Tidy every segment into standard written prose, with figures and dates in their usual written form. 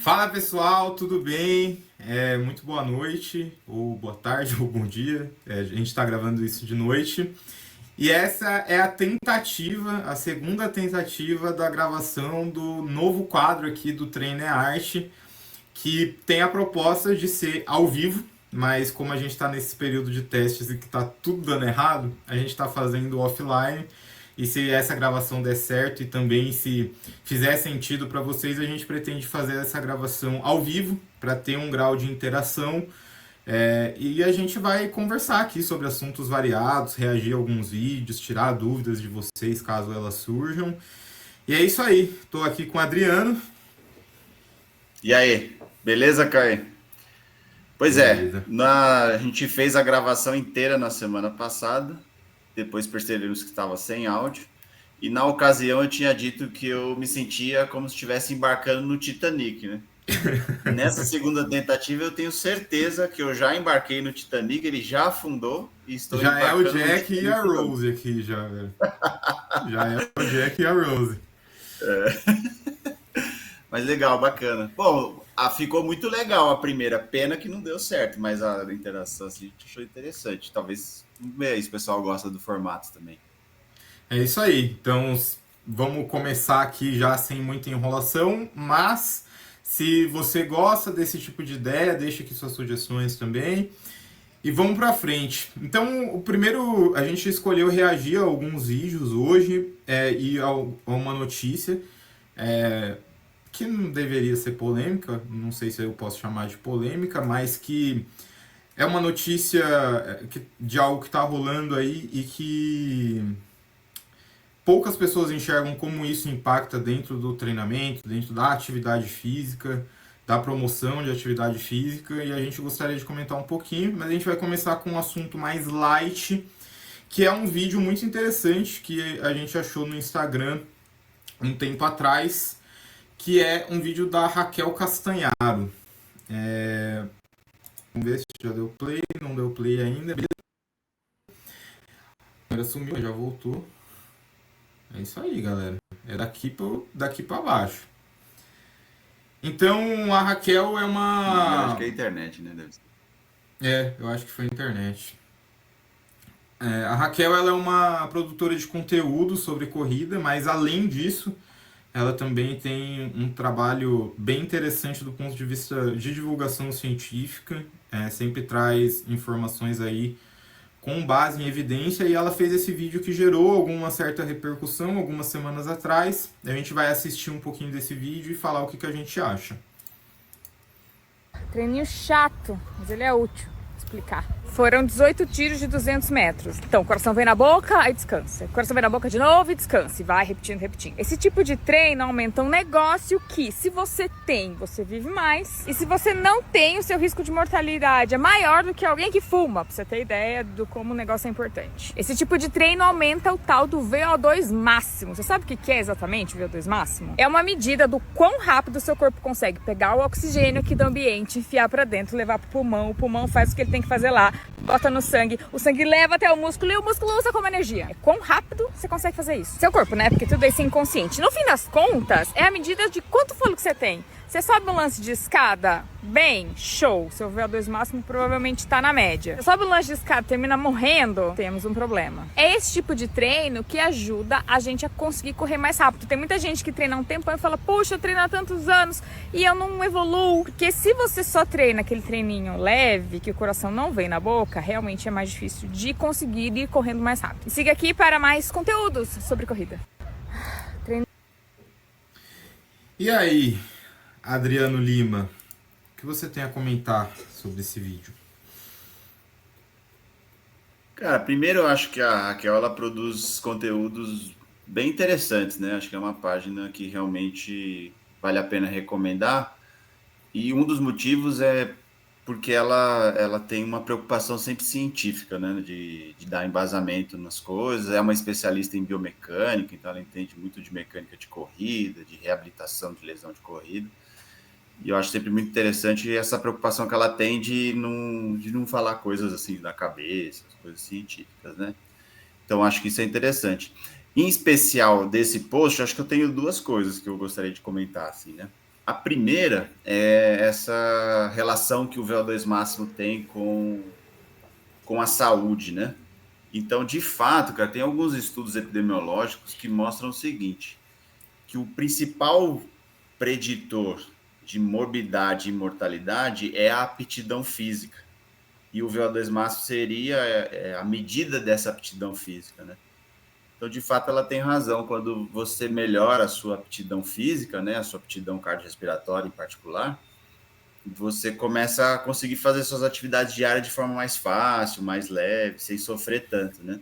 Fala pessoal, tudo bem? Muito boa noite, ou boa tarde, ou bom dia. A gente está gravando isso de noite. E essa é a tentativa, a segunda tentativa da gravação do novo quadro aqui do Treino é Arte, que tem a proposta de ser ao vivo, mas como a gente está nesse período de testes e que está tudo dando errado, a gente está fazendo offline. E se essa gravação der certo e também se fizer sentido para vocês, a gente pretende fazer essa gravação ao vivo para ter um grau de interação. E a gente vai conversar aqui sobre assuntos variados, reagir a alguns vídeos, tirar dúvidas de vocês caso elas surjam. E é isso aí. Estou aqui com o Adriano. E aí, beleza, Caio? Pois é, Beleza. a gente fez a gravação inteira na semana passada, depois percebemos que estava sem áudio, e na ocasião eu tinha dito que eu me sentia como se estivesse embarcando no Titanic, né? Nessa segunda tentativa eu tenho certeza que eu já embarquei no Titanic, ele já afundou e estou Já é o embarcando no Jack e a Titanic novo. Rose aqui, já, velho. Já é o Jack e a Rose. Mas legal, bacana. Bom, ficou muito legal a primeira. Pena que não deu certo, mas a interação assim, a gente achou interessante. Talvez, vamos ver aí se o pessoal gosta do formato também. É isso aí. Então, vamos começar aqui já sem muita enrolação, mas se você gosta desse tipo de ideia, deixa aqui suas sugestões também. E vamos pra frente. Então, o primeiro, a gente escolheu reagir a alguns vídeos hoje a uma notícia que não deveria ser polêmica, não sei se eu posso chamar de polêmica, mas que é uma notícia de algo que está rolando aí e que poucas pessoas enxergam como isso impacta dentro do treinamento, dentro da atividade física, da promoção de atividade física, e a gente gostaria de comentar um pouquinho, mas a gente vai começar com um assunto mais light, que é um vídeo muito interessante que a gente achou no Instagram um tempo atrás, que é um vídeo da Raquel Castanharo. Vamos ver se já deu play, não deu play ainda. Ela sumiu, já voltou. É isso aí, galera. É daqui pra baixo. Então, a Raquel é Eu acho uma... que é a internet, né? Deve ser. Eu acho que foi a internet. A Raquel ela é uma produtora de conteúdo sobre corrida, mas além disso, ela também tem um trabalho bem interessante do ponto de vista de divulgação científica. Sempre traz informações aí com base em evidência, e ela fez esse vídeo que gerou alguma certa repercussão algumas semanas atrás. A gente vai assistir um pouquinho desse vídeo e falar o que a gente acha. Treininho chato, mas ele é útil. Vou explicar. Foram 18 tiros de 200 metros. Então, o coração vem na boca, aí descansa. O coração vem na boca de novo e descansa. E vai repetindo, repetindo. Esse tipo de treino aumenta um negócio que, se você tem, você vive mais. E se você não tem, o seu risco de mortalidade é maior do que alguém que fuma. Pra você ter ideia do como o negócio é importante. Esse tipo de treino aumenta o tal do VO2 máximo. Você sabe o que é exatamente o VO2 máximo? É uma medida do quão rápido o seu corpo consegue pegar o oxigênio aqui do ambiente, enfiar pra dentro, levar pro pulmão. O pulmão faz o que ele tem que fazer lá. Bota no sangue, o sangue leva até o músculo e o músculo usa como energia. É quão rápido você consegue fazer isso? Seu corpo, né? Porque tudo isso é inconsciente. No fim das contas, é a medida de quanto fôlego você tem. Você sobe um lance de escada, bem, show. Seu VO2 máximo provavelmente tá na média. Você sobe um lance de escada e termina morrendo, temos um problema. É esse tipo de treino que ajuda a gente a conseguir correr mais rápido. Tem muita gente que treina um tempão e fala, puxa, eu treino há tantos anos e eu não evoluo. Porque se você só treina aquele treininho leve, que o coração não vem na boca, realmente é mais difícil de conseguir ir correndo mais rápido. E siga aqui para mais conteúdos sobre corrida. E aí, Adriano Lima, o que você tem a comentar sobre esse vídeo? Cara, primeiro eu acho que a Raquel ela produz conteúdos bem interessantes, né? Acho que é uma página que realmente vale a pena recomendar. E um dos motivos é porque ela tem uma preocupação sempre científica, né? De dar embasamento nas coisas. É uma especialista em biomecânica, então ela entende muito de mecânica de corrida, de reabilitação de lesão de corrida. E eu acho sempre muito interessante essa preocupação que ela tem de não falar coisas assim da cabeça, coisas científicas, né? Então acho que isso é interessante. Em especial desse post, acho que eu tenho duas coisas que eu gostaria de comentar, assim, né? A primeira é essa relação que o VO2 máximo tem com a saúde, né? Então, de fato, cara, tem alguns estudos epidemiológicos que mostram o seguinte, que o principal preditor de morbidade e mortalidade é a aptidão física. E o VO2 máximo seria a medida dessa aptidão física, né? Então, de fato, ela tem razão. Quando você melhora a sua aptidão física, né, a sua aptidão cardiorrespiratória em particular, você começa a conseguir fazer suas atividades diárias de forma mais fácil, mais leve, sem sofrer tanto, né?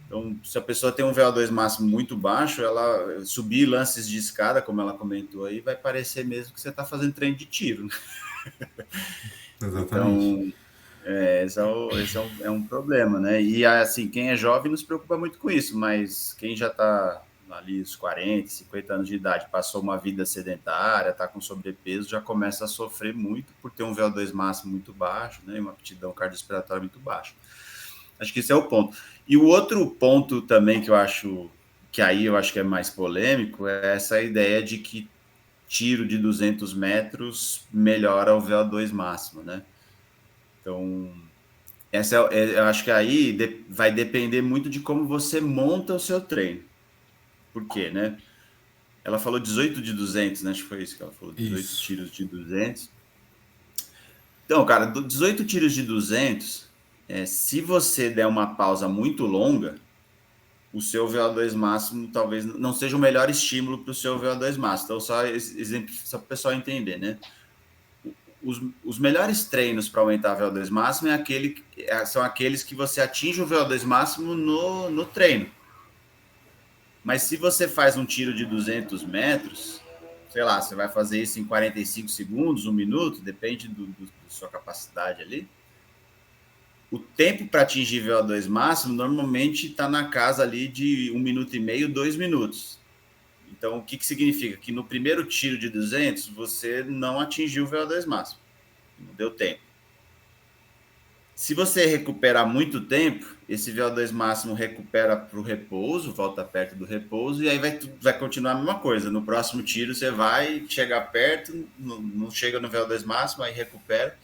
Então, se a pessoa tem um VO2 máximo muito baixo, ela subir lances de escada, como ela comentou aí, vai parecer mesmo que você está fazendo treino de tiro, né? Exatamente. Então, é um problema, né? E assim, quem é jovem não se preocupa muito com isso, mas quem já está ali os 40, 50 anos de idade, passou uma vida sedentária, está com sobrepeso, já começa a sofrer muito por ter um VO2 máximo muito baixo, né? E uma aptidão cardiorrespiratória muito baixa. Acho que esse é o ponto. E o outro ponto também que eu acho que aí eu acho que é mais polêmico é essa ideia de que tiro de 200 metros melhora o VO2 máximo, né? Então, eu acho que aí vai depender muito de como você monta o seu treino. Por quê, né? Ela falou 18 de 200, né? Acho que foi isso que ela falou, 18 Isso. tiros de 200. Então, cara, 18 tiros de 200, se você der uma pausa muito longa, o seu VO2 máximo talvez não seja o melhor estímulo para o seu VO2 máximo. Então, só exemplo, só para o pessoal entender, né? Os melhores treinos para aumentar o VO2 máximo são aqueles que você atinge o VO2 máximo no treino. Mas se você faz um tiro de 200 metros, sei lá, você vai fazer isso em 45 segundos, 1 minuto, depende da sua capacidade ali. O tempo para atingir VO2 máximo normalmente está na casa ali de 1 minuto e meio, 2 minutos. Então, o que significa? Que no primeiro tiro de 200, você não atingiu o VO2 máximo. Não deu tempo. Se você recuperar muito tempo, esse VO2 máximo recupera para o repouso, volta perto do repouso, e aí vai continuar a mesma coisa. No próximo tiro, você vai chegar perto, não chega no VO2 máximo, aí recupera.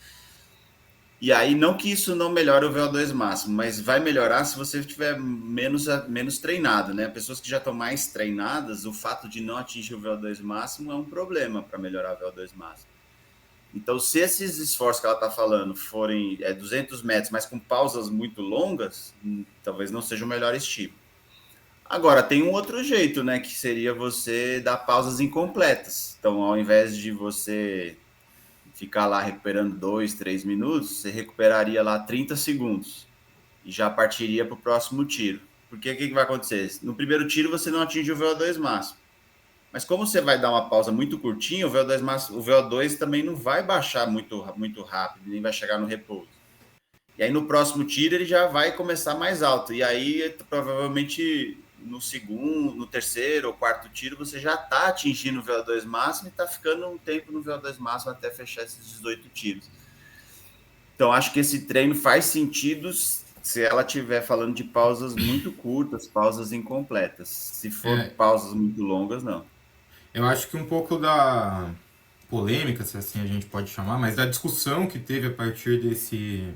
E aí, não que isso não melhore o VO2 máximo, mas vai melhorar se você estiver menos treinado, né? Pessoas que já estão mais treinadas, o fato de não atingir o VO2 máximo é um problema para melhorar o VO2 máximo. Então, se esses esforços que ela está falando forem 200 metros, mas com pausas muito longas, talvez não seja o melhor estímulo. Agora, tem um outro jeito, né? Que seria você dar pausas incompletas. Então, ao invés de você ficar lá recuperando 2, 3 minutos, você recuperaria lá 30 segundos e já partiria para o próximo tiro. Porque o que vai acontecer? No primeiro tiro, você não atinge o VO2 máximo. Mas como você vai dar uma pausa muito curtinha, o VO2 também não vai baixar muito, muito rápido, nem vai chegar no repouso. E aí no próximo tiro ele já vai começar mais alto. E aí provavelmente no segundo, no terceiro ou quarto tiro você já está atingindo o VO2 máximo e está ficando um tempo no VO2 máximo até fechar esses 18 tiros. Então acho que esse treino faz sentido se ela estiver falando de pausas muito curtas, pausas incompletas. Se for pausas muito longas, não. Eu acho que um pouco da polêmica, se assim a gente pode chamar, mas da discussão que teve a partir desse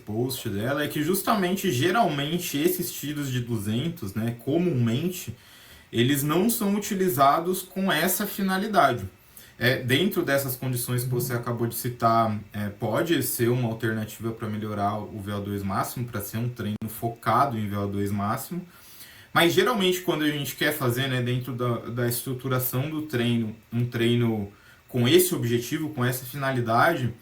post dela é que justamente, geralmente, esses tiros de 200, né, comumente, eles não são utilizados com essa finalidade. Dentro dessas condições que você acabou de citar, pode ser uma alternativa para melhorar o VO2 máximo, para ser um treino focado em VO2 máximo. Mas geralmente quando a gente quer fazer, né, dentro da estruturação do treino, um treino com esse objetivo, com essa finalidade,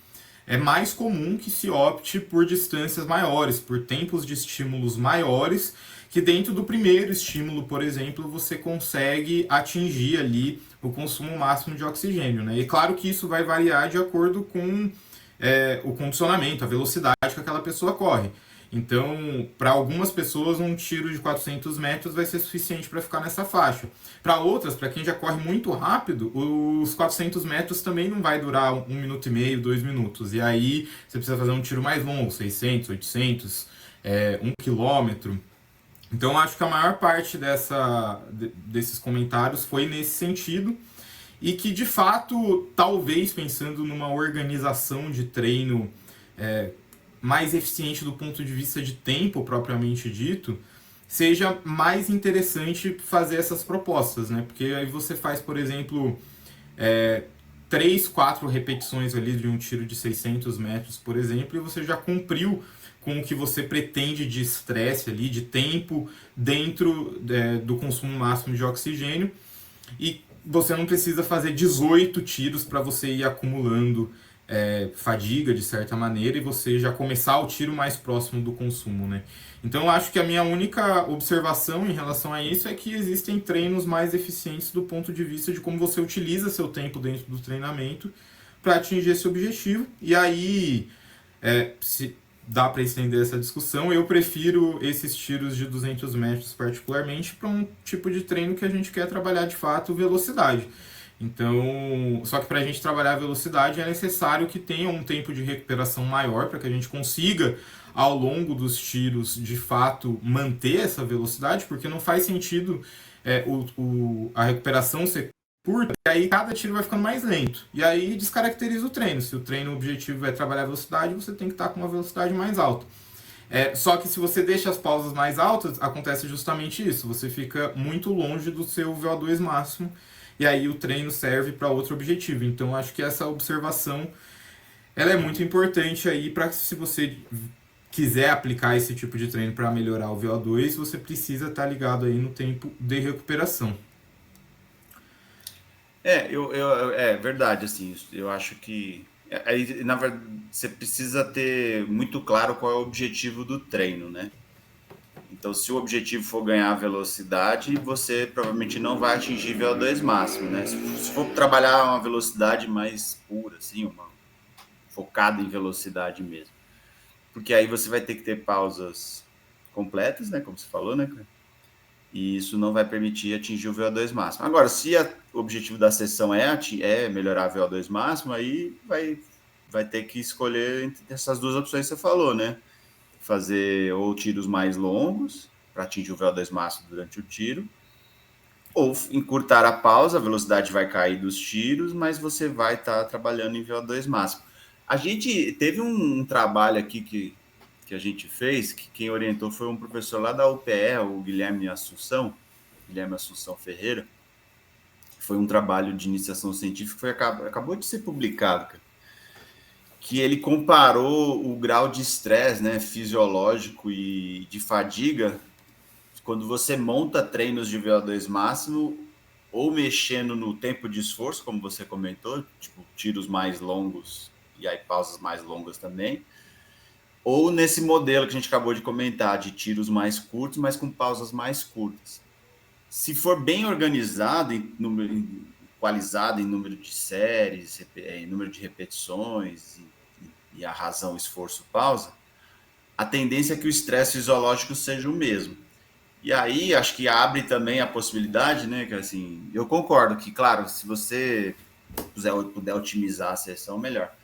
é mais comum que se opte por distâncias maiores, por tempos de estímulos maiores, que dentro do primeiro estímulo, por exemplo, você consegue atingir ali o consumo máximo de oxigênio, né? E claro que isso vai variar de acordo com o condicionamento, a velocidade que aquela pessoa corre. Então, para algumas pessoas, um tiro de 400 metros vai ser suficiente para ficar nessa faixa. Para outras, para quem já corre muito rápido, os 400 metros também não vai durar 1 minuto e meio, 2 minutos. E aí você precisa fazer um tiro mais longo, 600, 800, 1 quilômetro. Então, acho que a maior parte desses comentários foi nesse sentido. e que de fato, talvez pensando numa organização de treino mais eficiente do ponto de vista de tempo propriamente dito, seja mais interessante fazer essas propostas, né? Porque aí você faz, por exemplo, 3, 4 repetições ali de um tiro de 600 metros, por exemplo, e você já cumpriu com o que você pretende de estresse ali, de tempo, dentro do consumo máximo de oxigênio, e você não precisa fazer 18 tiros para você ir acumulando fadiga de certa maneira e você já começar o tiro mais próximo do consumo, né? Então eu acho que a minha única observação em relação a isso é que existem treinos mais eficientes do ponto de vista de como você utiliza seu tempo dentro do treinamento para atingir esse objetivo. E aí, se dá para estender essa discussão, eu prefiro esses tiros de 200 metros particularmente para um tipo de treino que a gente quer trabalhar de fato velocidade. Então, só que para a gente trabalhar a velocidade é necessário que tenha um tempo de recuperação maior para que a gente consiga, ao longo dos tiros, de fato, manter essa velocidade, porque não faz sentido a recuperação ser curta, e aí cada tiro vai ficando mais lento. E aí descaracteriza o treino. Se o treino objetivo é trabalhar a velocidade, você tem que estar com uma velocidade mais alta. Só que se você deixa as pausas mais altas, acontece justamente isso. Você fica muito longe do seu VO2 máximo, e aí o treino serve para outro objetivo. Então acho que essa observação ela é muito importante aí para que se você quiser aplicar esse tipo de treino para melhorar o VO2, você precisa estar ligado aí no tempo de recuperação. É verdade, assim, eu acho que aí, na verdade, você precisa ter muito claro qual é o objetivo do treino, né? Então, se o objetivo for ganhar velocidade, você provavelmente não vai atingir VO2 máximo, né? Se for trabalhar uma velocidade mais pura, assim, focada em velocidade mesmo. Porque aí você vai ter que ter pausas completas, né? Como você falou, né, cara? E isso não vai permitir atingir o VO2 máximo. Agora, se o objetivo da sessão é melhorar o VO2 máximo, aí vai ter que escolher entre essas duas opções que você falou, né? Fazer ou tiros mais longos para atingir o VO2 máximo durante o tiro, ou encurtar a pausa, a velocidade vai cair dos tiros, mas você vai estar trabalhando em VO2 máximo. A gente teve um trabalho aqui que a gente fez, que quem orientou foi um professor lá da UPE, o Guilherme Assunção Ferreira. Foi um trabalho de iniciação científica que acabou de ser publicado, cara, que ele comparou o grau de estresse, né, fisiológico e de fadiga quando você monta treinos de VO2 máximo ou mexendo no tempo de esforço, como você comentou, tipo tiros mais longos e aí pausas mais longas também, ou nesse modelo que a gente acabou de comentar, de tiros mais curtos, mas com pausas mais curtas. Se for bem organizado, equalizado em número de séries, em número de repetições e a razão, esforço, pausa, a tendência é que o estresse fisiológico seja o mesmo. E aí, acho que abre também a possibilidade, né, que assim, eu concordo que, claro, se você puder otimizar a sessão, melhor.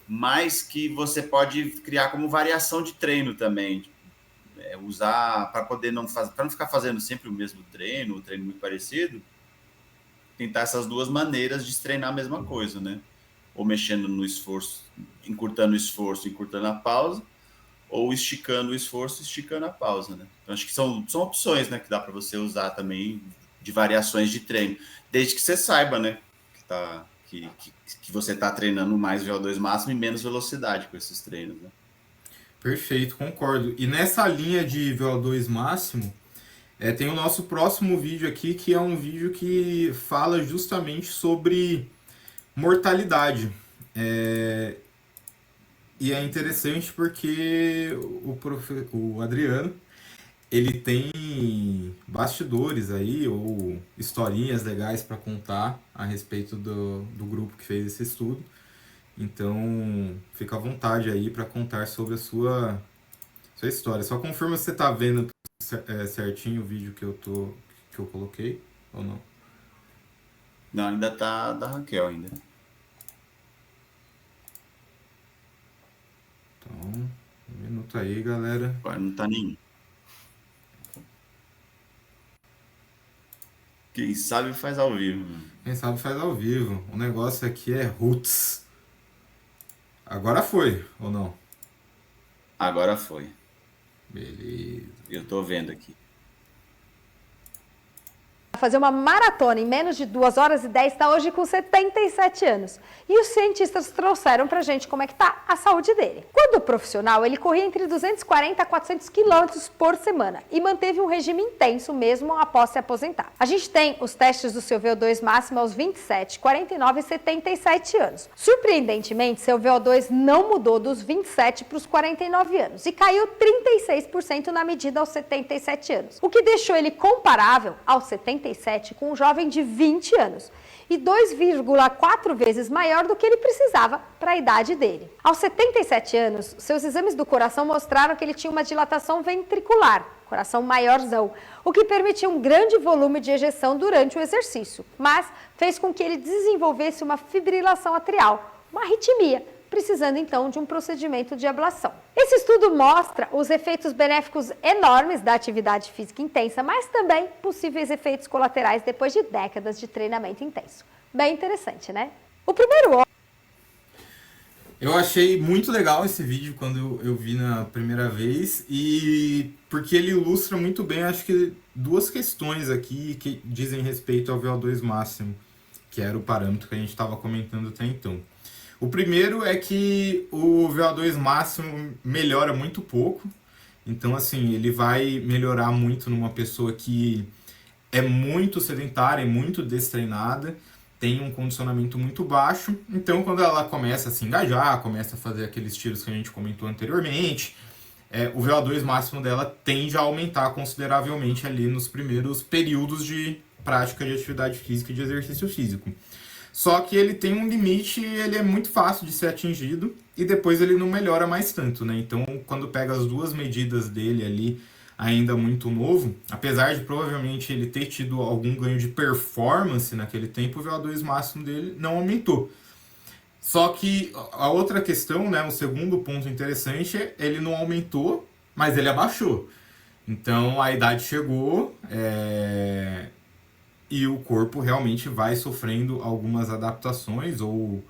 Mas que você pode criar como variação de treino também, usar para poder não ficar fazendo sempre o mesmo treino, um treino muito parecido, tentar essas duas maneiras de treinar a mesma coisa, né? Ou mexendo no esforço, encurtando o esforço, encurtando a pausa, ou esticando o esforço, esticando a pausa, né? Então acho que são opções, né, que dá para você usar também de variações de treino, desde que você saiba, né, que você está treinando mais VO2 máximo e menos velocidade com esses treinos, né? Perfeito, concordo. E nessa linha de VO2 máximo, tem o nosso próximo vídeo aqui, que é um vídeo que fala justamente sobre mortalidade. E é interessante porque o Adriano, ele tem bastidores aí, ou historinhas legais para contar a respeito do grupo que fez esse estudo. Então, fica à vontade aí para contar sobre a sua história. Só confirma se você tá vendo certinho o vídeo que eu coloquei ou não. Não, ainda tá da Raquel ainda. Então, um minuto aí, galera. Agora não tá nenhum. Quem sabe faz ao vivo. Quem sabe faz ao vivo. O negócio aqui é roots. Agora foi, ou não? Agora foi. Beleza. Eu tô vendo aqui. Fazer uma maratona em menos de 2 horas e 10, está hoje com 77 anos. E os cientistas trouxeram pra gente como é que tá a saúde dele. Quando profissional, ele corria entre 240 a 400 quilômetros por semana e manteve um regime intenso mesmo após se aposentar. A gente tem os testes do seu VO2 máximo aos 27, 49 e 77 anos. Surpreendentemente, seu VO2 não mudou dos 27 para os 49 anos e caiu 36% na medida aos 77 anos, o que deixou ele comparável aos 77 com um jovem de 20 anos e 2,4 vezes maior do que ele precisava para a idade dele. Aos 77 anos, seus exames do coração mostraram que ele tinha uma dilatação ventricular, coração maiorzão, o que permitia um grande volume de ejeção durante o exercício, mas fez com que ele desenvolvesse uma fibrilação atrial, uma arritmia, precisando então de um procedimento de ablação. Esse estudo mostra os efeitos benéficos enormes da atividade física intensa, mas também possíveis efeitos colaterais depois de décadas de treinamento intenso. Bem interessante, né? O primeiro... Eu achei muito legal esse vídeo quando eu vi na primeira vez, e porque ele ilustra muito bem, acho que duas questões aqui que dizem respeito ao VO2 máximo, que era o parâmetro que a gente estava comentando até então. O primeiro é que o VO2 máximo melhora muito pouco, então assim, ele vai melhorar muito numa pessoa que é muito sedentária, é muito destreinada, tem um condicionamento muito baixo, então quando ela começa a se engajar, começa a fazer aqueles tiros que a gente comentou anteriormente, o VO2 máximo dela tende a aumentar consideravelmente ali nos primeiros períodos de prática de atividade física e de exercício físico. Só que ele tem um limite, ele é muito fácil de ser atingido e depois ele não melhora mais tanto, né? Então, quando pega as duas medidas dele ali, ainda muito novo, apesar de provavelmente ele ter tido algum ganho de performance naquele tempo, o VO2 máximo dele não aumentou. Só que a outra questão, né, o segundo ponto interessante, ele não aumentou, mas ele abaixou. Então, a idade chegou, e o corpo realmente vai sofrendo algumas adaptações ou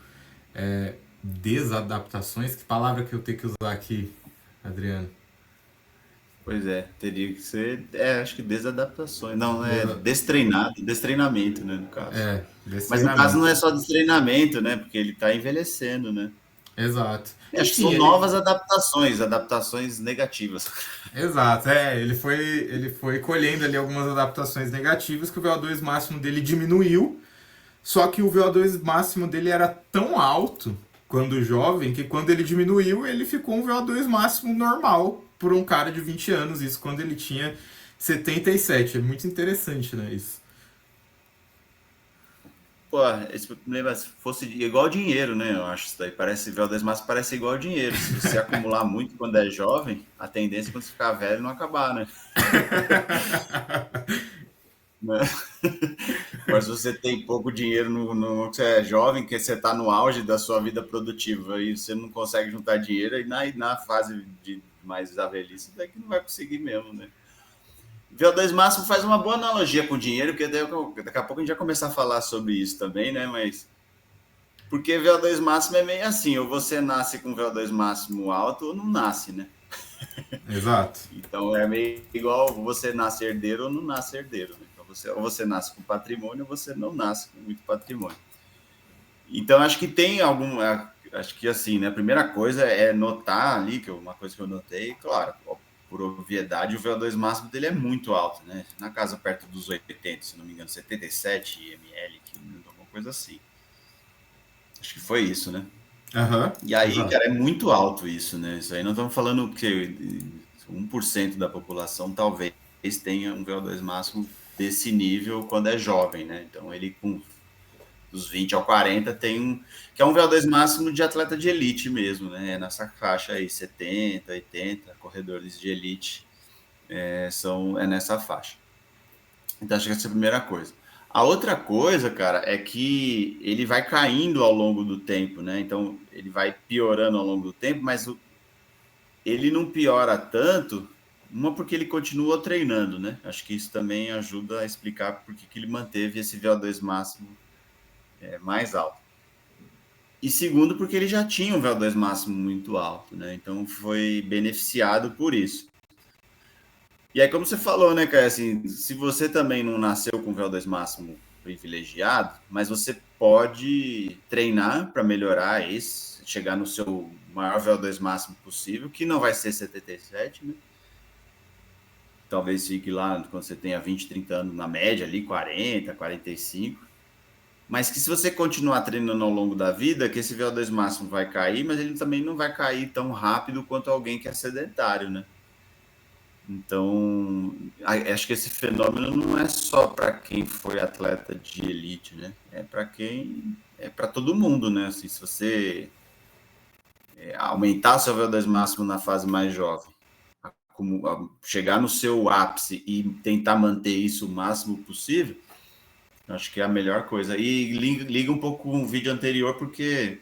desadaptações. Que palavra que eu tenho que usar aqui, Adriano? Pois é, teria que ser, acho que desadaptações. Não, destreinamento, né, no caso. Mas no caso não é só destreinamento, né, porque ele está envelhecendo, né. Exato. Acho que são novas adaptações negativas. Exato, ele foi colhendo ali algumas adaptações negativas, que o VO2 máximo dele diminuiu, só que o VO2 máximo dele era tão alto quando jovem, que quando ele diminuiu, ele ficou um VO2 máximo normal por um cara de 20 anos, isso quando ele tinha 77. É muito interessante, né, isso. Pô, se fosse igual dinheiro, né? Eu acho isso daí. VO2 máximo parece igual dinheiro. Se você acumular muito quando é jovem, a tendência é quando você ficar velho não acabar, né? Mas se você tem pouco dinheiro no você é jovem, que você está no auge da sua vida produtiva e você não consegue juntar dinheiro, e na fase de mais da velhice, daqui não vai conseguir mesmo, né? VO2 máximo faz uma boa analogia com o dinheiro, porque daqui a pouco a gente vai começar a falar sobre isso também, né? Mas porque VO2 máximo é meio assim, ou você nasce com VO2 máximo alto ou não nasce, né? Exato. Então é meio igual você nasce herdeiro ou não nasce herdeiro, né? Então ou você nasce com patrimônio ou você não nasce com muito patrimônio. Então acho que tem acho que assim, né? A primeira coisa é notar ali, que uma coisa que eu notei, claro, por obviedade, o VO2 máximo dele é muito alto, né? Na casa perto dos 80, se não me engano, 77 ml, alguma coisa assim. Acho que foi isso, né? Uhum, e aí, cara, é muito alto isso, né? Isso aí nós estamos falando que 1% da população talvez tenha um VO2 máximo desse nível quando é jovem, né? Então ele com dos 20 ao 40 tem que é um VO2 máximo de atleta de elite mesmo, né? É nessa faixa aí, 70, 80, corredores de elite é nessa faixa. Então acho que essa é a primeira coisa. A outra coisa, cara, é que ele vai caindo ao longo do tempo, né? Então ele vai piorando ao longo do tempo, mas ele não piora tanto Uma porque ele continuou treinando, né? Acho que isso também ajuda a explicar por que ele manteve esse VO2 máximo mais alto. E segundo, porque ele já tinha um VO2 máximo muito alto, né? Então foi beneficiado por isso. E aí, como você falou, né, cara, assim, se você também não nasceu com VO2 máximo privilegiado, mas você pode treinar para melhorar isso, chegar no seu maior VO2 máximo possível, que não vai ser 77, né? Talvez fique lá quando você tenha 20, 30 anos, na média ali, 40, 45. Mas que se você continuar treinando ao longo da vida, que esse VO2 máximo vai cair, mas ele também não vai cair tão rápido quanto alguém que é sedentário, né? Então, acho que esse fenômeno não é só para quem foi atleta de elite, né? É para todo mundo, né? Assim, se você aumentar seu VO2 máximo na fase mais jovem, chegar no seu ápice e tentar manter isso o máximo possível, acho que é a melhor coisa. E liga um pouco com o vídeo anterior, porque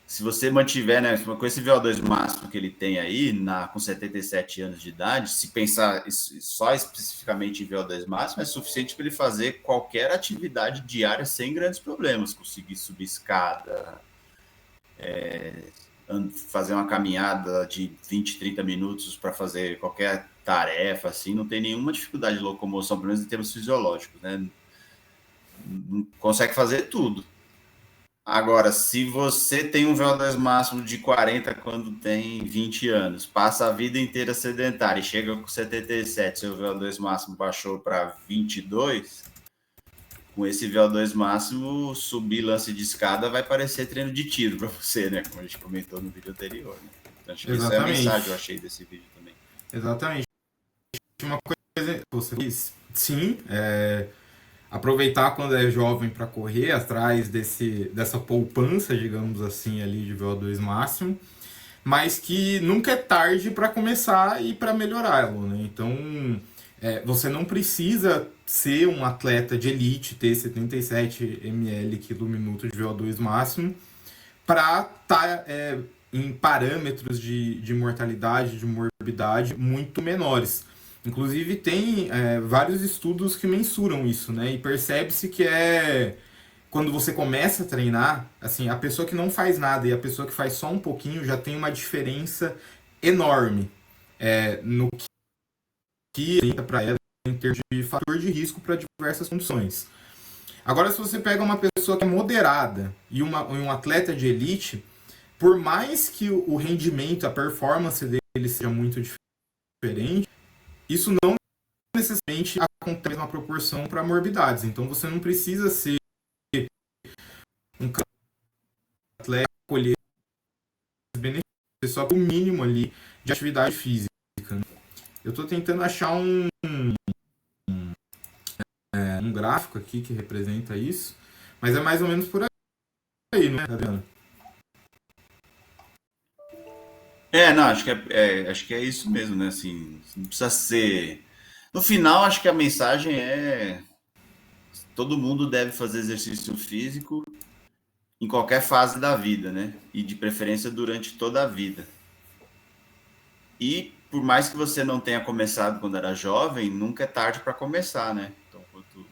se você mantiver, né, com esse VO2 máximo que ele tem aí, com 77 anos de idade, se pensar só especificamente em VO2 máximo, é suficiente para ele fazer qualquer atividade diária sem grandes problemas, conseguir subir escada, fazer uma caminhada de 20, 30 minutos para fazer qualquer tarefa, assim, não tem nenhuma dificuldade de locomoção, pelo menos em termos fisiológicos, né? Não consegue fazer tudo. Agora, se você tem um VO2 máximo de 40 quando tem 20 anos, passa a vida inteira sedentário e chega com 77, seu VO2 máximo baixou para 22, com esse VO2 máximo, subir lance de escada vai parecer treino de tiro para você, né? Como a gente comentou no vídeo anterior. Né? Então, acho que essa é a mensagem que eu achei desse vídeo também. Exatamente. Uma coisa que você diz, sim, aproveitar quando é jovem para correr atrás dessa poupança, digamos assim, ali de VO2 máximo, mas que nunca é tarde para começar e para melhorá-lo, né? Então, você não precisa ser um atleta de elite, ter 77 ml quilo minuto de VO2 máximo, para estar em parâmetros de mortalidade, de morbidade muito menores. Inclusive, tem vários estudos que mensuram isso, né? E percebe-se que quando você começa a treinar, assim, a pessoa que não faz nada e a pessoa que faz só um pouquinho já tem uma diferença enorme no que para ela em termos de fator de risco para diversas condições. Agora, se você pega uma pessoa que é moderada e um atleta de elite, por mais que o rendimento, a performance dele seja muito diferente, isso não necessariamente acontece na proporção para morbidades. Então, você não precisa ser um atleta colher benefícios, só o mínimo ali de atividade física. Eu estou tentando achar um gráfico aqui que representa isso, mas é mais ou menos por aí, né, Adriano? Não, acho que é isso mesmo, né? Assim, não precisa ser. No final, acho que a mensagem é: todo mundo deve fazer exercício físico em qualquer fase da vida, né? E de preferência durante toda a vida. E por mais que você não tenha começado quando era jovem, nunca é tarde para começar, né? Então, quanto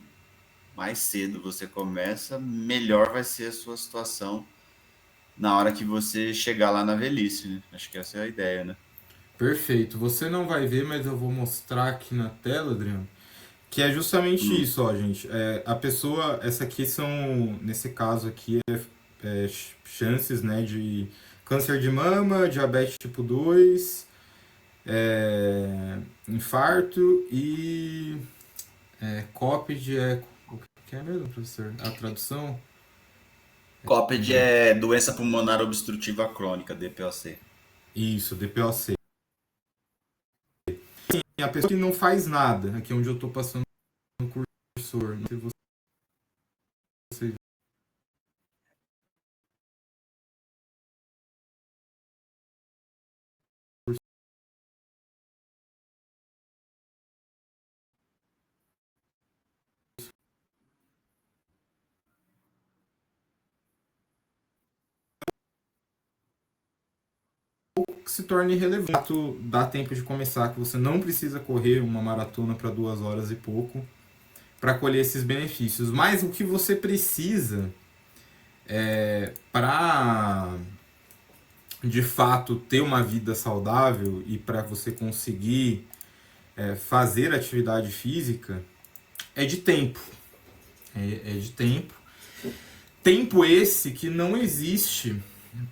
mais cedo você começa, melhor vai ser a sua situação na hora que você chegar lá na velhice, né? Acho que essa é a ideia, né? Perfeito. Você não vai ver, mas eu vou mostrar aqui na tela, Adriano, que é justamente Hum. isso, ó, gente. A pessoa, essa aqui são, nesse caso aqui, chances, né, de câncer de mama, diabetes tipo 2, infarto e COPD de eco. O que é mesmo, professor? A tradução? COPD é doença pulmonar obstrutiva crônica, DPOC. Isso, DPOC. E a pessoa que não faz nada, aqui onde eu estou passando o cursor, não sei se você se torne relevante. Dá tempo de começar, que você não precisa correr uma maratona para 2 horas e pouco para colher esses benefícios. Mas o que você precisa para de fato ter uma vida saudável e para você conseguir fazer atividade física é de tempo. É de tempo. Tempo esse que não existe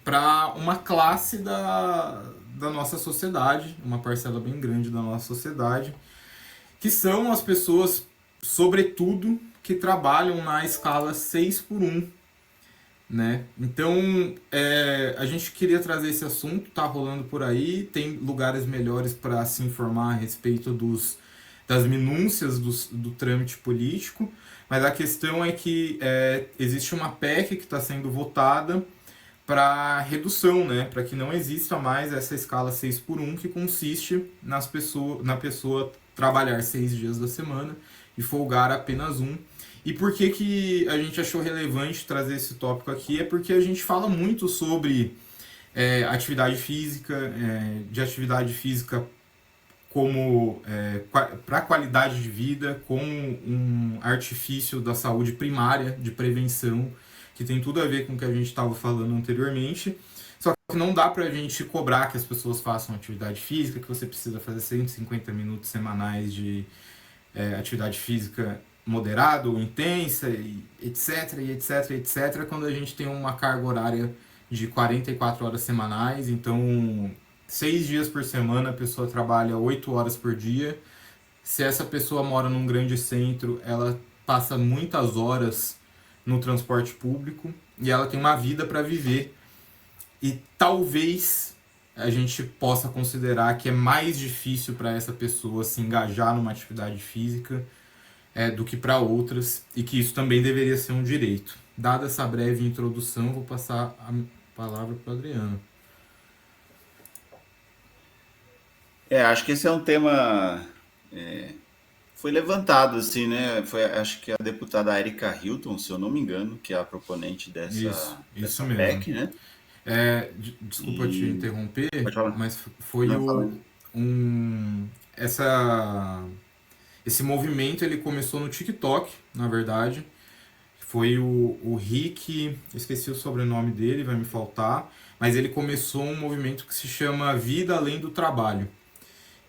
para uma classe da nossa sociedade, uma parcela bem grande da nossa sociedade, que são as pessoas, sobretudo, que trabalham na escala 6x1, né? Então, a gente queria trazer esse assunto, tá rolando por aí, tem lugares melhores para se informar a respeito das minúcias do trâmite político, mas a questão é que existe uma PEC que está sendo votada para redução, né? Para que não exista mais essa escala 6x1, que consiste na pessoa trabalhar 6 dias da semana e folgar apenas um. E por que a gente achou relevante trazer esse tópico aqui? É porque a gente fala muito sobre atividade física, de atividade física como para a qualidade de vida, como um artifício da saúde primária, de prevenção, que tem tudo a ver com o que a gente estava falando anteriormente. Só que não dá para a gente cobrar que as pessoas façam atividade física, que você precisa fazer 150 minutos semanais de atividade física moderada ou intensa, e etc, e etc, etc, quando a gente tem uma carga horária de 44 horas semanais. Então, 6 dias por semana a pessoa trabalha 8 horas por dia. Se essa pessoa mora num grande centro, ela passa muitas horas no transporte público e ela tem uma vida para viver. E talvez a gente possa considerar que é mais difícil para essa pessoa se engajar numa atividade física do que para outras, e que isso também deveria ser um direito. Dada essa breve introdução, vou passar a palavra para o Adriano. Acho que esse é um tema foi levantado, assim, né? Acho que a deputada Erika Hilton, se eu não me engano, que é a proponente dessa mesmo. PEC, né? Desculpa te interromper, Pode falar. mas foi esse movimento, ele começou no TikTok, na verdade. Foi o Rick, esqueci o sobrenome dele, vai me faltar, mas ele começou um movimento que se chama Vida Além do Trabalho.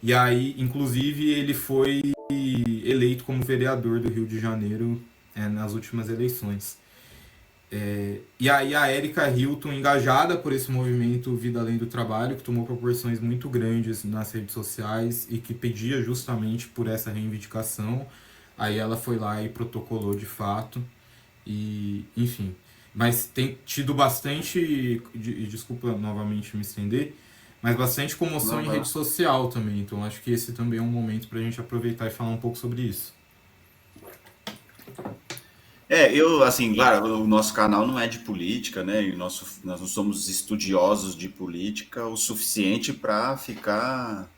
E aí, inclusive, ele foi eleito como vereador do Rio de Janeiro nas últimas eleições. E aí a Erika Hilton, engajada por esse movimento Vida Além do Trabalho, que tomou proporções muito grandes nas redes sociais e que pedia justamente por essa reivindicação, aí ela foi lá e protocolou de fato, e enfim. Mas tem tido bastante, desculpa novamente me estender, mas bastante comoção em rede social também, então acho que esse também é um momento para a gente aproveitar e falar um pouco sobre isso. Assim, claro, o nosso canal não é de política, né? E nós não somos estudiosos de política o suficiente para ficar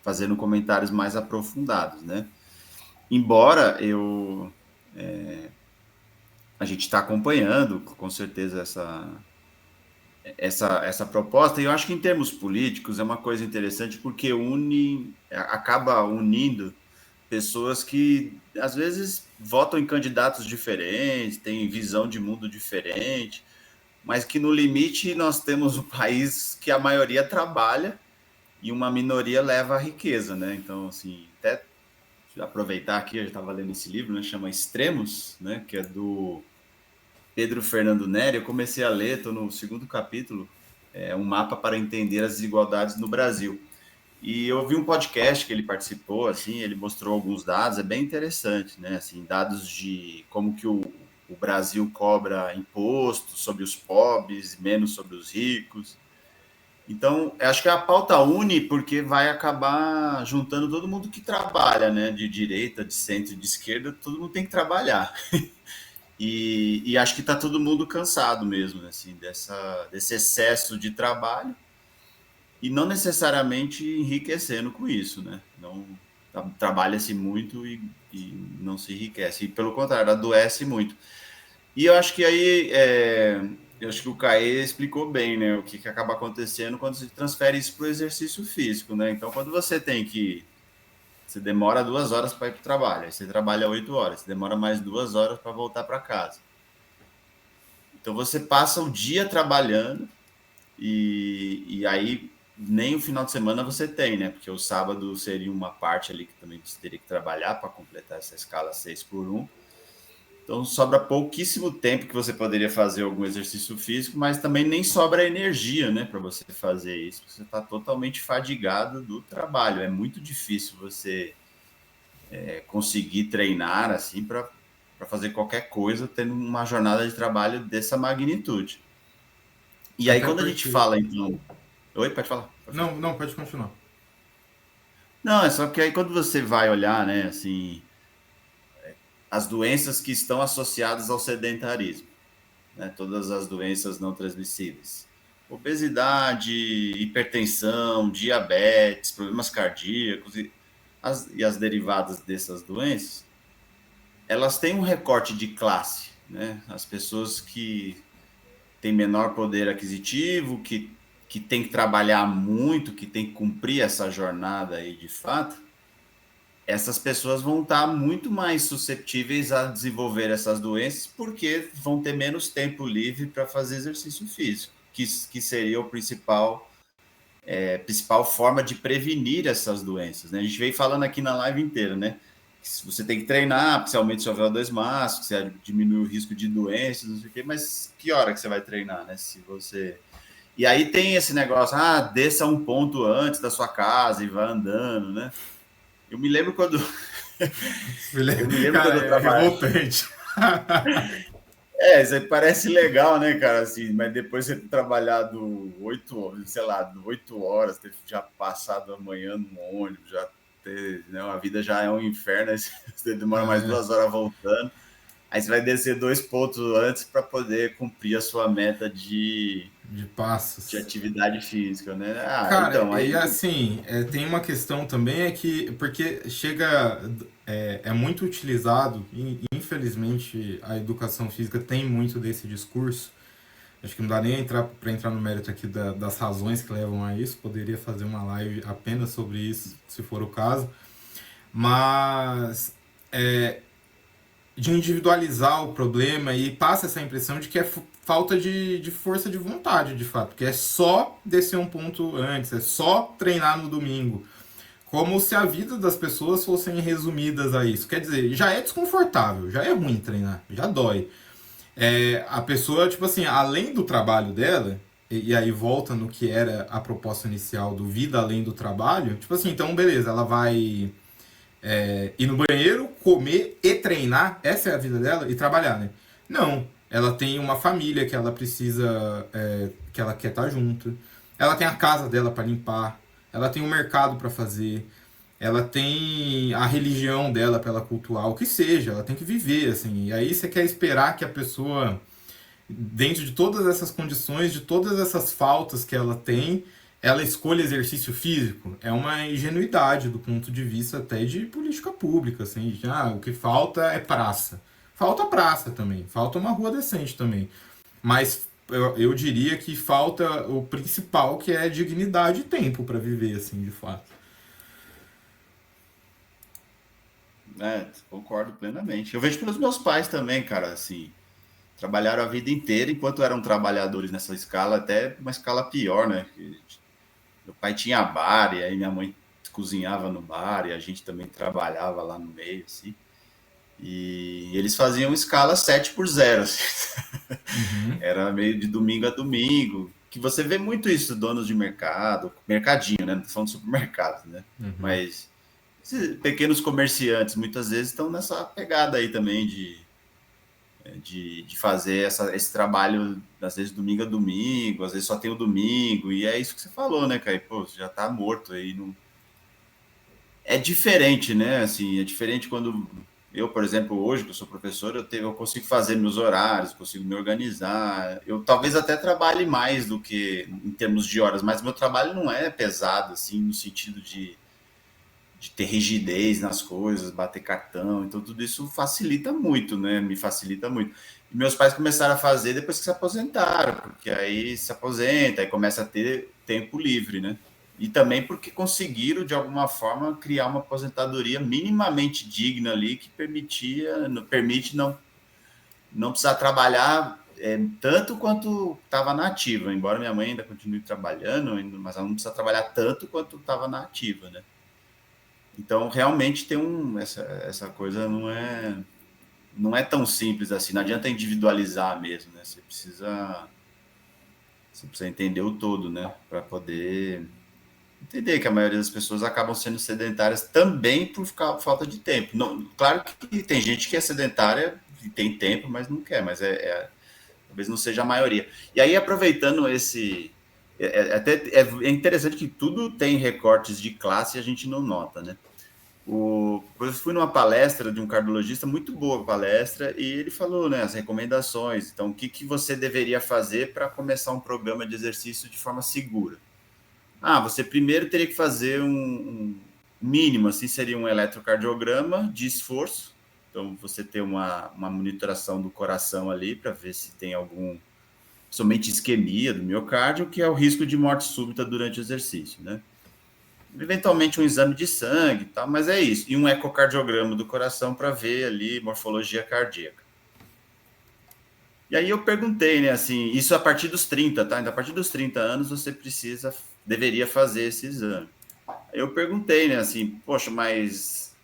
fazendo comentários mais aprofundados, né? Embora a gente está acompanhando, com certeza, essa proposta, e eu acho que em termos políticos é uma coisa interessante porque acaba unindo pessoas que às vezes votam em candidatos diferentes, têm visão de mundo diferente, mas que no limite nós temos um país que a maioria trabalha e uma minoria leva a riqueza, né? Então, assim, até aproveitar aqui, eu já estava lendo esse livro, né? Chama Extremos, né? Que é do Pedro Fernando Neri. Eu comecei a ler, estou no 2º capítulo, um mapa para entender as desigualdades no Brasil. E eu vi um podcast que ele participou, assim, ele mostrou alguns dados, é bem interessante, né? Assim, dados de como que o Brasil cobra imposto sobre os pobres, menos sobre os ricos. Então, acho que a pauta une porque vai acabar juntando todo mundo que trabalha, né? De direita, de centro, de esquerda, todo mundo tem que trabalhar. E acho que está todo mundo cansado mesmo, assim, desse excesso de trabalho. E não necessariamente enriquecendo com isso, né? Não trabalha-se muito e não se enriquece. E, pelo contrário, adoece muito. E eu acho que aí eu acho que o Caê explicou bem, né? O que acaba acontecendo quando você transfere isso para o exercício físico, né? Então, quando você tem que... Você demora 2 horas para ir para o trabalho, aí você trabalha 8 horas, você demora mais 2 horas para voltar para casa. Então, você passa o dia trabalhando e aí nem o final de semana você tem, né? Porque o sábado seria uma parte ali que também você teria que trabalhar para completar essa escala 6x1. Então sobra pouquíssimo tempo que você poderia fazer algum exercício físico, mas também nem sobra energia, né, para você fazer isso. Você está totalmente fadigado do trabalho. É muito difícil você conseguir treinar assim para fazer qualquer coisa tendo uma jornada de trabalho dessa magnitude. E aí Até quando a gente porque. fala, então... Oi, pode falar. Pode falar. Não, não, pode continuar. Não, é só que aí quando você vai olhar, né, assim, as doenças que estão associadas ao sedentarismo, né, todas as doenças não transmissíveis, obesidade, hipertensão, diabetes, problemas cardíacos e as derivadas dessas doenças, elas têm um recorte de classe, né? As pessoas que têm menor poder aquisitivo, que tem que trabalhar muito, que tem que cumprir essa jornada aí de fato, essas pessoas vão estar muito mais susceptíveis a desenvolver essas doenças porque vão ter menos tempo livre para fazer exercício físico, que seria o principal forma de prevenir essas doenças, né? A gente veio falando aqui na live inteira, né? Que você tem que treinar, principalmente se houver VO2 máximo, que você diminui o risco de doenças, não sei o quê, mas que hora que você vai treinar, né? Se você... E aí tem esse negócio, desça um ponto antes da sua casa e vá andando, né? Eu me lembro quando Cara, eu é trabalhava. revoltante. Isso aí parece legal, né, cara? Assim, mas depois você ter trabalhado 8 horas, ter já passado a manhã no ônibus, já ter, né, a vida já é um inferno, aí você demora mais É, 2 horas voltando. Aí você vai descer 2 pontos antes para poder cumprir a sua meta de de passos. atividade física, né? Cara, Então, e aí. assim, tem uma questão também é que, porque chega, é muito utilizado, e infelizmente a educação física tem muito desse discurso. Acho que não dá nem para entrar no mérito aqui das razões que levam a isso, poderia fazer uma live apenas sobre isso, se for o caso. Mas de individualizar o problema e passa essa impressão de que é falta de força de vontade, de fato, que é só descer um ponto antes, é só treinar no domingo. Como se a vida das pessoas fossem resumidas a isso. Quer dizer, já é desconfortável, já é ruim treinar, já dói. A pessoa, tipo assim, além do trabalho dela, e aí volta no que era a proposta inicial do vida além do trabalho, tipo assim, então beleza, ela vai ir no banheiro, comer e treinar, essa é a vida dela, e trabalhar, né? Não. Ela tem uma família que ela precisa, que ela quer estar junto. Ela tem a casa dela para limpar. Ela tem um mercado para fazer. Ela tem a religião dela para ela cultuar, o que seja. Ela tem que viver, assim. E aí você quer esperar que a pessoa, dentro de todas essas condições, de todas essas faltas que ela tem, ela escolhe exercício físico. É uma ingenuidade do ponto de vista até de política pública, assim, de, o que falta é praça. Falta praça também, falta uma rua decente também. Mas eu diria que falta o principal, que é dignidade e tempo para viver, assim, de fato. Concordo plenamente. Eu vejo pelos meus pais também, cara, assim, trabalharam a vida inteira enquanto eram trabalhadores nessa escala, até uma escala pior, né? Meu pai tinha bar, e aí minha mãe cozinhava no bar, e a gente também trabalhava lá no meio, assim. E eles faziam escala 7x0, assim. Uhum, Era meio de domingo a domingo, que você vê muito isso, donos de mercado, mercadinho, né? Não tô falando de supermercados, né? uhum. Mas esses pequenos comerciantes muitas vezes estão nessa pegada aí também de fazer esse trabalho, às vezes domingo a domingo, às vezes só tem o domingo, e é isso que você falou, né, Caio? Pô, você já tá morto aí. Não... É diferente, né? Assim, é diferente quando eu, por exemplo, hoje que eu sou professor, eu consigo fazer meus horários, consigo me organizar. Eu talvez até trabalhe mais do que em termos de horas, mas meu trabalho não é pesado, assim, no sentido de ter rigidez nas coisas, bater cartão, então tudo isso facilita muito, né? Me facilita muito. E meus pais começaram a fazer depois que se aposentaram, porque aí se aposenta, aí começa a ter tempo livre, né? E também porque conseguiram, de alguma forma, criar uma aposentadoria minimamente digna ali, que permite não precisar trabalhar tanto quanto estava na ativa, embora minha mãe ainda continue trabalhando, mas ela não precisa trabalhar tanto quanto estava na ativa, né? Então, realmente tem essa coisa não é tão simples assim, não adianta individualizar mesmo, né? Você precisa entender o todo, né? Para poder entender que a maioria das pessoas acabam sendo sedentárias também por falta de tempo. Não, claro que tem gente que é sedentária e tem tempo, mas não quer, mas talvez não seja a maioria. E aí, aproveitando é interessante que tudo tem recortes de classe e a gente não nota, né? Eu fui numa palestra de um cardiologista, muito boa palestra, e ele falou, né, as recomendações. Então, o que você deveria fazer para começar um programa de exercício de forma segura? Você primeiro teria que fazer um mínimo, assim, seria um eletrocardiograma de esforço. Então, você ter uma monitoração do coração ali para ver se tem somente isquemia do miocárdio, que é o risco de morte súbita durante o exercício, né? Eventualmente um exame de sangue, tá? Mas é isso. E um ecocardiograma do coração para ver ali morfologia cardíaca. E aí eu perguntei, né, assim, isso a partir dos 30, tá? A partir dos 30 anos você deveria fazer esse exame. Aí eu perguntei, né, assim, poxa, mas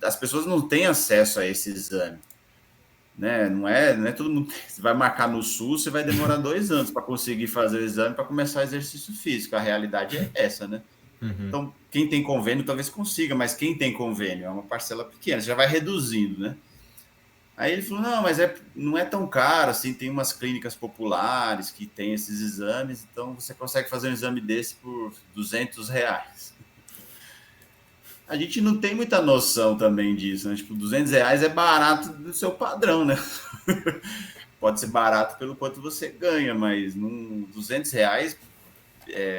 as pessoas não têm acesso a esse exame, né? Não é todo mundo. Você vai marcar no SUS, você vai demorar 2 anos para conseguir fazer o exame para começar o exercício físico. A realidade é essa, né? Uhum. Então, quem tem convênio talvez consiga, mas quem tem convênio é uma parcela pequena, você já vai reduzindo, né? Aí ele falou, não, mas não é tão caro, assim, tem umas clínicas populares que tem esses exames, então você consegue fazer um exame desse por R$200. A gente não tem muita noção também disso, né? Tipo, R$200 é barato do seu padrão, né? Pode ser barato pelo quanto você ganha, mas R$200,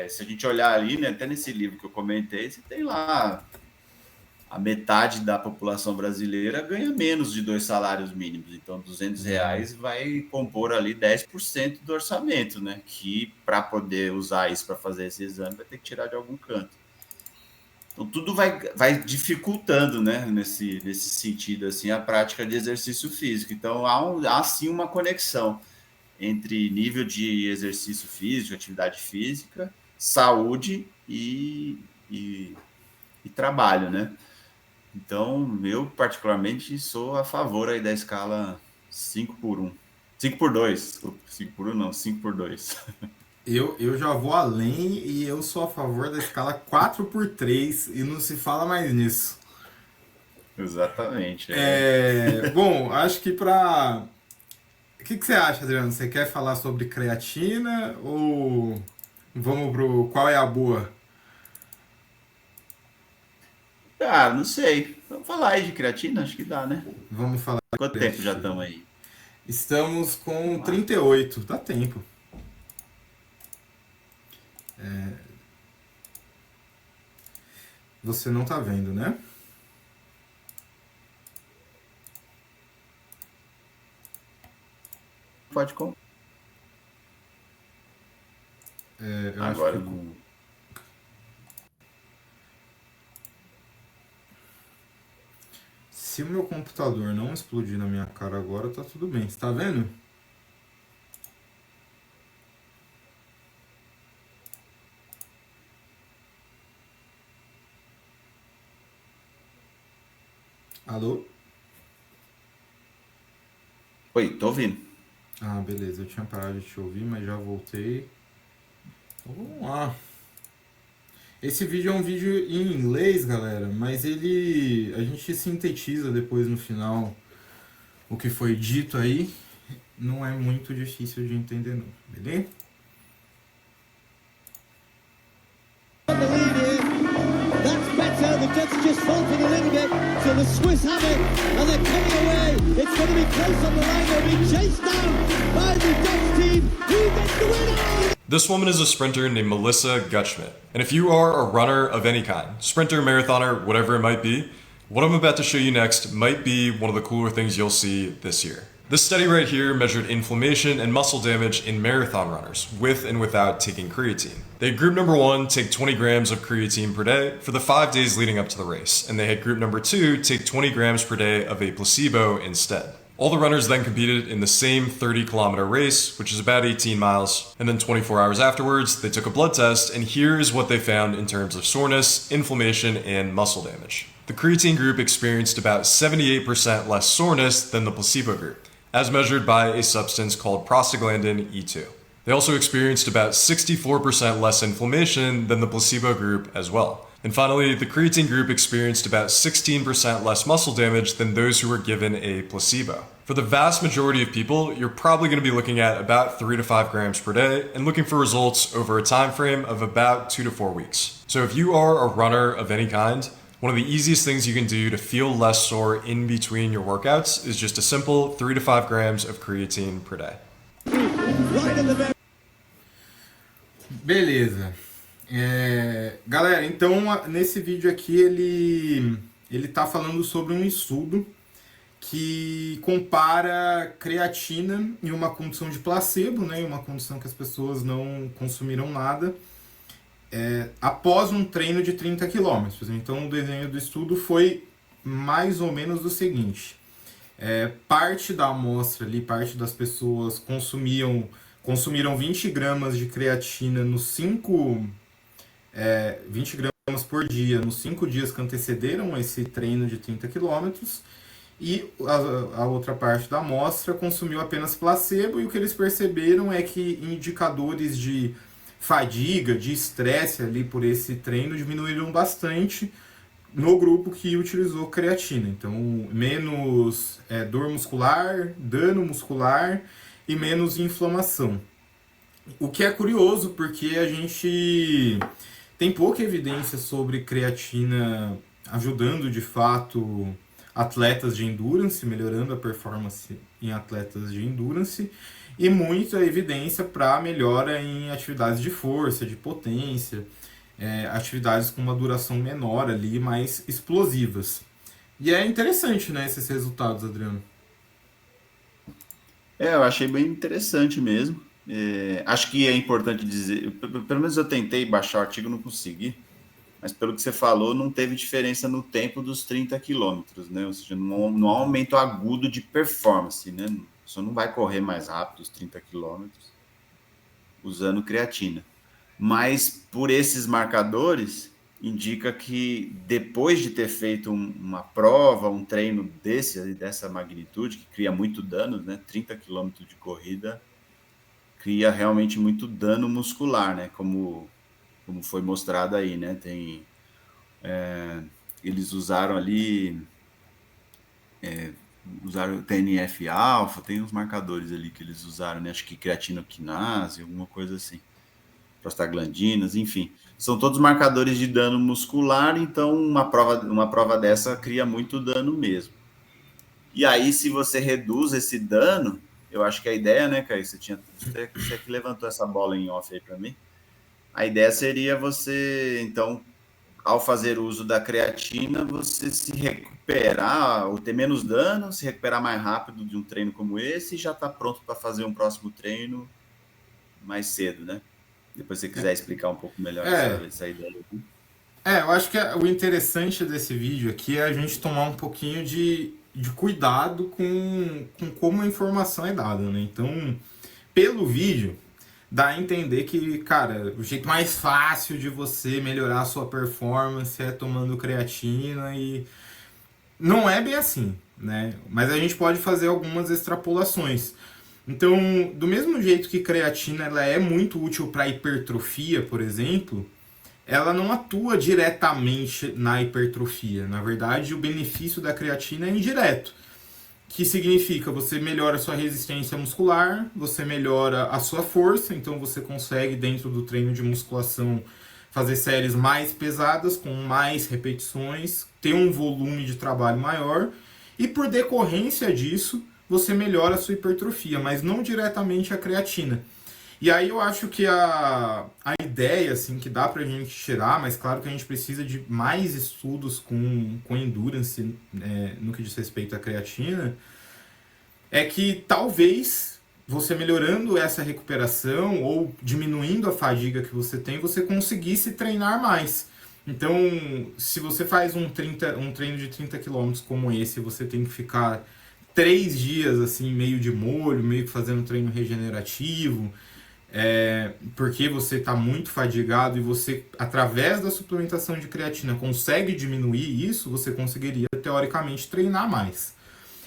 se a gente olhar ali, né, até nesse livro que eu comentei, você tem lá a metade da população brasileira ganha menos de 2 salários mínimos. Então, R$200 vai compor ali 10% do orçamento, né? Que para poder usar isso para fazer esse exame vai ter que tirar de algum canto. Então, tudo vai dificultando, né, nesse sentido, assim, a prática de exercício físico. Então, há sim uma conexão entre nível de exercício físico, atividade física, saúde e trabalho, né? Então, eu particularmente sou a favor aí da escala 5x1. 5x2, desculpa, 5x1 não, 5x2. Eu já vou além e eu sou a favor da escala 4x3 e não se fala mais nisso. Exatamente. Bom, acho que para... O que você acha, Adriano? Você quer falar sobre creatina ou vamos pro qual é a boa? Não sei. Vamos falar aí de creatina, acho que dá, né? Vamos falar. Quanto tempo já estamos aí? Estamos com 38, dá tempo. Você não tá vendo, né? Pode com. Eu Agora acho que... não. Se o meu computador não explodir na minha cara agora, tá tudo bem. Você tá vendo? Alô? Oi, tô ouvindo. Ah, beleza. Eu tinha parado de te ouvir, mas já voltei. Então vamos lá. Esse vídeo é um vídeo em inglês, galera, mas a gente sintetiza depois no final o que foi dito aí. Não é muito difícil de entender não, beleza? That's better. The Jets just faltered a little bit, so the Swiss have it, and they're coming away. It's going to be close on the line. They're being chased down by the Dutch team. Who gets the winner? This woman is a sprinter named Melissa Gutschmidt. And if you are a runner of any kind, sprinter, marathoner, whatever it might be, what I'm about to show you next might be one of the cooler things you'll see this year. This study right here measured inflammation and muscle damage in marathon runners, with and without taking creatine. They had group number 1 take 20 grams of creatine per day for the 5 days leading up to the race, and they had group number 2 take 20 grams per day of a placebo instead. All the runners then competed in the same 30-kilometer race, which is about 18 miles, and then 24 hours afterwards, they took a blood test, and here's what they found in terms of soreness, inflammation, and muscle damage. The creatine group experienced about 78% less soreness than the placebo group, as measured by a substance called prostaglandin E2. They also experienced about 64% less inflammation than the placebo group as well. And finally, the creatine group experienced about 16% less muscle damage than those who were given a placebo. For the vast majority of people, you're probably going to be looking at about 3 to 5 grams per day and looking for results over a time frame of about 2 to 4 weeks. So if you are a runner of any kind, one of the easiest things you can do to feel less sore in between your workouts is just a simple 3 to 5 grams of creatine per day. Beleza. Galera, então nesse vídeo aqui ele tá falando sobre um estudo que compara creatina em uma condição de placebo, né, em uma condição que as pessoas não consumiram nada, após um treino de 30 km. Então o desenho do estudo foi mais ou menos o seguinte: parte da amostra ali, parte das pessoas consumiram 20 gramas de creatina nos 20 gramas por dia nos 5 dias que antecederam esse treino de 30 km, e a outra parte da amostra consumiu apenas placebo, e o que eles perceberam é que indicadores de fadiga, de estresse ali por esse treino diminuíram bastante no grupo que utilizou creatina. Então, menos dor muscular, dano muscular e menos inflamação. O que é curioso, porque a gente tem pouca evidência sobre creatina ajudando de fato atletas de endurance, melhorando a performance em atletas de endurance, e muita evidência para melhora em atividades de força, de potência, atividades com uma duração menor ali, mais explosivas. E é interessante, né, esses resultados, Adriano? Eu achei bem interessante mesmo. Acho que é importante dizer, pelo menos eu tentei baixar o artigo, não consegui, mas pelo que você falou, não teve diferença no tempo dos 30 quilômetros, né? Ou seja, não há um aumento agudo de performance, né? Você não vai correr mais rápido os 30 quilômetros usando creatina. Mas por esses marcadores, indica que depois de ter feito uma prova, um treino dessa magnitude, que cria muito dano, né? 30 quilômetros de corrida cria realmente muito dano muscular, né? Como foi mostrado aí, né? Eles usaram ali, usaram TNF-alfa, tem uns marcadores ali que eles usaram, né? Acho que creatinoquinase, alguma coisa assim, prostaglandinas, enfim. São todos marcadores de dano muscular, então uma prova dessa cria muito dano mesmo. E aí, se você reduz esse dano, eu acho que a ideia, né, Caio, você que levantou essa bola em off aí para mim, a ideia seria você, então, ao fazer uso da creatina, você se recuperar, ou ter menos dano, se recuperar mais rápido de um treino como esse, e já está pronto para fazer um próximo treino mais cedo, né? Depois se você quiser explicar um pouco melhor essa ideia aqui. Eu acho que o interessante desse vídeo aqui é a gente tomar um pouquinho de cuidado com como a informação é dada, né? Então, pelo vídeo, dá a entender que, cara, o jeito mais fácil de você melhorar a sua performance é tomando creatina, e não é bem assim, né? Mas a gente pode fazer algumas extrapolações. Então, do mesmo jeito que creatina ela é muito útil para hipertrofia, por exemplo, ela não atua diretamente na hipertrofia. Na verdade, o benefício da creatina é indireto, que significa você melhora a sua resistência muscular, você melhora a sua força, então você consegue, dentro do treino de musculação, fazer séries mais pesadas, com mais repetições, ter um volume de trabalho maior, e por decorrência disso, você melhora a sua hipertrofia, mas não diretamente a creatina. E aí eu acho que a ideia assim, que dá pra gente tirar, mas claro que a gente precisa de mais estudos com endurance, no que diz respeito à creatina, é que talvez você melhorando essa recuperação ou diminuindo a fadiga que você tem, você conseguisse treinar mais. Então, se você faz um treino de 30 quilômetros como esse, você tem que ficar 3 dias assim, meio de molho, meio que fazendo treino regenerativo, porque você está muito fadigado e você, através da suplementação de creatina, consegue diminuir isso, você conseguiria, teoricamente, treinar mais.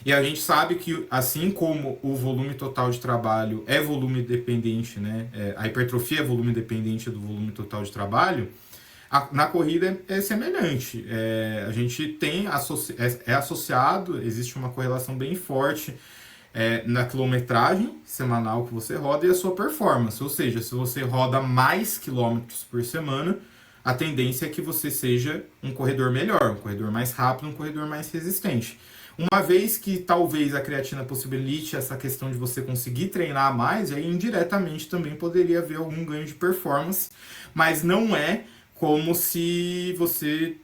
E a gente sabe que, assim como o volume total de trabalho é volume dependente, né? A hipertrofia é volume dependente do volume total de trabalho, na corrida é semelhante. A gente tem associado, existe uma correlação bem forte na quilometragem semanal que você roda e a sua performance. Ou seja, se você roda mais quilômetros por semana, a tendência é que você seja um corredor melhor, um corredor mais rápido, um corredor mais resistente. Uma vez que talvez a creatina possibilite essa questão de você conseguir treinar mais, aí indiretamente também poderia haver algum ganho de performance, mas não é como se você,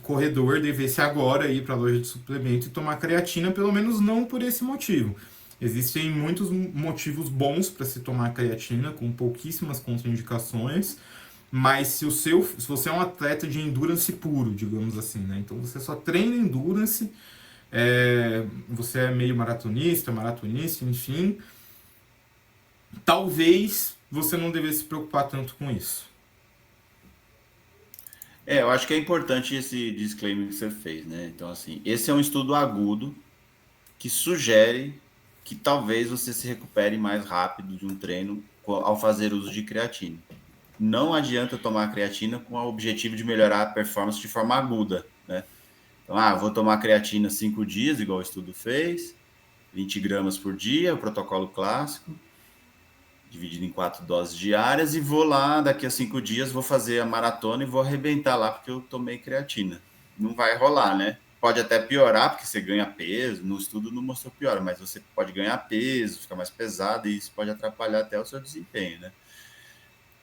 corredor, devesse agora ir para a loja de suplemento e tomar creatina, pelo menos não por esse motivo. Existem muitos motivos bons para se tomar creatina, com pouquíssimas contraindicações, mas se você é um atleta de endurance puro, digamos assim, né? Então você só treina endurance, você é meio maratonista, enfim, talvez você não devesse se preocupar tanto com isso. Eu acho que é importante esse disclaimer que você fez, né? Então, assim, esse é um estudo agudo que sugere que talvez você se recupere mais rápido de um treino ao fazer uso de creatina. Não adianta tomar creatina com o objetivo de melhorar a performance de forma aguda, né? Então, vou tomar creatina 5 dias, igual o estudo fez, 20 gramas por dia, o protocolo clássico, dividido em 4 doses diárias, e vou lá, daqui a 5 dias, vou fazer a maratona e vou arrebentar lá, porque eu tomei creatina. Não vai rolar, né? Pode até piorar, porque você ganha peso, no estudo não mostrou piora, mas você pode ganhar peso, ficar mais pesado, e isso pode atrapalhar até o seu desempenho, né?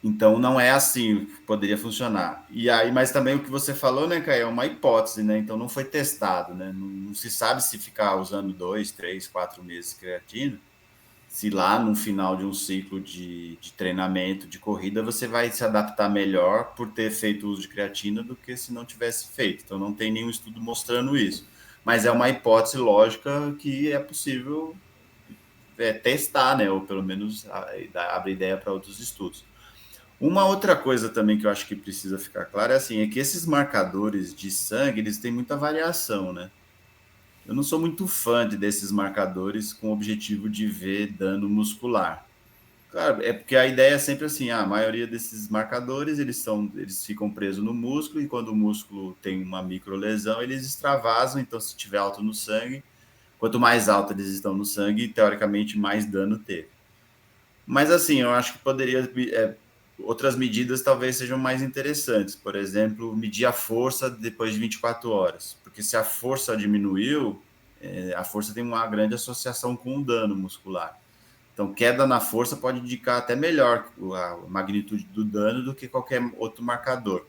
Então, não é assim que poderia funcionar. E aí, mas também o que você falou, né, Caio, é uma hipótese, né? Então, não foi testado, né? Não se sabe se ficar usando 2, 3, 4 meses de creatina, se lá no final de um ciclo de treinamento, de corrida, você vai se adaptar melhor por ter feito uso de creatina do que se não tivesse feito. Então, não tem nenhum estudo mostrando isso. Mas é uma hipótese lógica que é possível testar, né? Ou pelo menos abre ideia para outros estudos. Uma outra coisa também que eu acho que precisa ficar claro é que esses marcadores de sangue, eles têm muita variação, né? Eu não sou muito fã desses marcadores com o objetivo de ver dano muscular. Claro, é porque a ideia é sempre assim, a maioria desses marcadores, eles ficam presos no músculo, e quando o músculo tem uma microlesão, eles extravasam. Então, se tiver alto no sangue, quanto mais alto eles estão no sangue, teoricamente, mais dano ter. Mas assim, eu acho que poderia... outras medidas talvez sejam mais interessantes. Por exemplo, medir a força depois de 24 horas. Porque se a força diminuiu, a força tem uma grande associação com o dano muscular. Então, queda na força pode indicar até melhor a magnitude do dano do que qualquer outro marcador.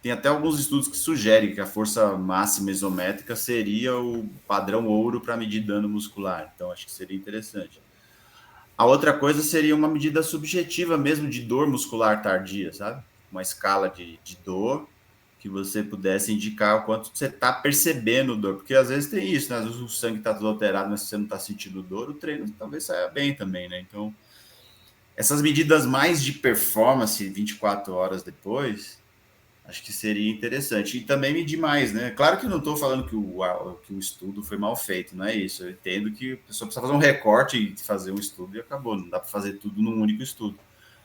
Tem até alguns estudos que sugerem que a força máxima isométrica seria o padrão ouro para medir dano muscular. Então, acho que seria interessante. A outra coisa seria uma medida subjetiva mesmo de dor muscular tardia, sabe? Uma escala de dor que você pudesse indicar o quanto você está percebendo dor. Porque às vezes tem isso, né? Às vezes o sangue está todo alterado, mas se você não está sentindo dor, o treino talvez saia bem também, né? Então, essas medidas mais de performance 24 horas depois, acho que seria interessante. E também medir mais, né? Claro que eu não estou falando que o estudo foi mal feito, não é isso. Eu entendo que a pessoa precisa fazer um recorte e fazer um estudo e acabou. Não dá para fazer tudo num único estudo.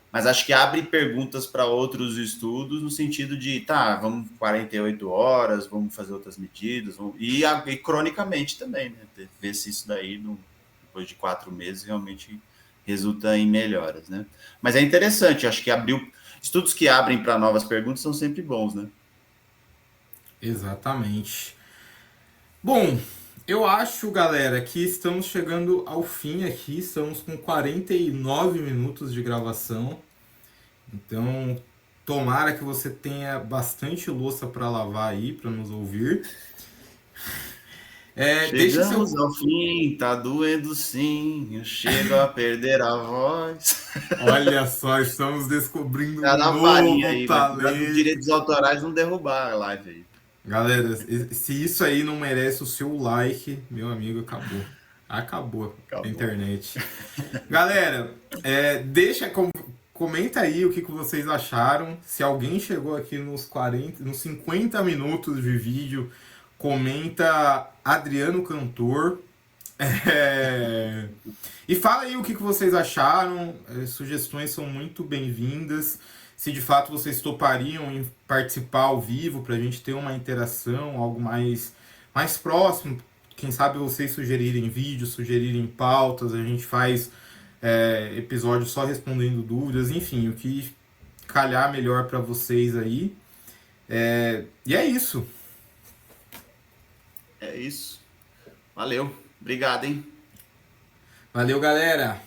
Mas acho que abre perguntas para outros estudos no sentido de, vamos 48 horas, vamos fazer outras medidas, e cronicamente também, né? Ver se isso daí, depois de 4 meses, realmente resulta em melhoras, né? Mas é interessante, acho que estudos que abrem para novas perguntas são sempre bons, né? Exatamente. Bom, eu acho, galera, que estamos chegando ao fim aqui. Estamos com 49 minutos de gravação. Então, tomara que você tenha bastante louça para lavar aí, para nos ouvir. Deixa Chegamos seu... ao fim, tá doendo sim, eu chego a perder a voz. Olha só, estamos descobrindo Tá um na farinha novo aí, vai cuidar dos talento. direitos autorais não derrubar a live aí. Galera, se isso aí não merece o seu like, meu amigo, acabou. Acabou a Acabou. internet. Galera, comenta aí o que vocês acharam. Se alguém chegou aqui nos 50 minutos de vídeo, comenta Adriano Cantor. E fala aí o que vocês acharam. Sugestões são muito bem-vindas. Se de fato vocês topariam em participar ao vivo para a gente ter uma interação, algo mais próximo. Quem sabe vocês sugerirem vídeos, sugerirem pautas, a gente faz episódios só respondendo dúvidas, enfim, o que calhar melhor para vocês aí. E é isso. É isso. Valeu. Obrigado, hein? Valeu, galera!